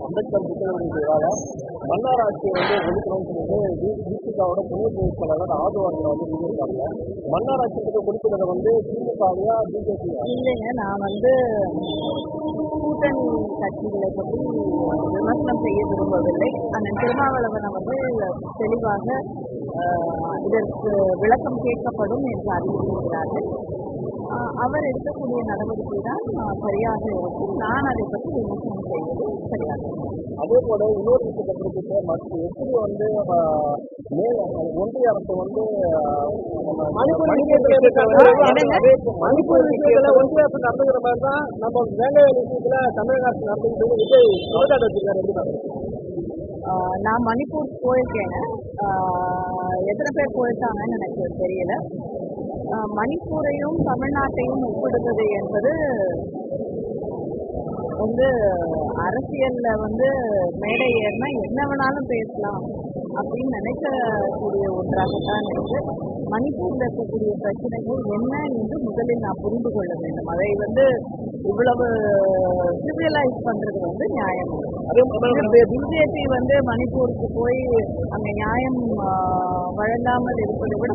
அம்பேத்கர் புத்தகத்திற்காக மன்னார் ஆட்சியை ஒழிக்கணும்னு சொல்லிட்டு திமுகவோட துணை பொதுச் செயலாளர் ஆதவர்களை சொல்லியிருக்காங்க. மன்னார் ஆட்சி கொடுக்கிறது திமுகவையா பிஜேபி? இல்லைங்க, நான் கூட்டணி கட்சிகளை பற்றி விமர்சனம் செய்ய விரும்பவில்லை. அண்ணன் திருமாவளவன் அவர்கள் தெளிவாக இதற்கு விளக்கம் கேட்கப்படும் என்று அறிவித்திருக்கிறார்கள். அவர் எடுக்கக்கூடிய நடவடிக்கை தான் சரியாக இருக்கும். நான் அதை பற்றி விமர்சனம் செய்வது சரியாக இருக்கும். அதே போல இன்னொரு விஷயத்தை குறிப்பிட்டு மற்ற எப்படி ஒன்றிய அரசு மணிப்பூர் விஷயத்துல ஒன்றிய அரசு நடந்துகிற மாதிரி தான் நம்ம வேலை விஷயத்துல தமிழக அரசு நடந்துகிட்டு விஜய் குற்றச்சாட்டு வச்சிருக்காரு. நான் மணிப்பூர் போயிருக்கேங்க. எத்தனை பேர் போயிருக்காங்கன்னு எனக்கு தெரியல. மணிப்பூரையும் தமிழ்நாட்டையும் ஒப்பிடுவது என்பது அரசியல்ல மேடை ஏறினா என்ன வேணாலும் பேசலாம் அப்படின்னு நினைக்கக்கூடிய ஒன்றாகத்தான் இருக்கு. மணிப்பூர்ல இருக்கக்கூடிய பிரச்சனைகள் என்ன என்று முதலில் நான் புரிந்து கொள்ள வேண்டும். அதை இவ்வளவு சிவியலைஸ் பண்றது நியாயம். பிஜேபி மணிப்பூருக்கு போய் அங்க நியாயம் வழங்காமல் இருப்பதை விட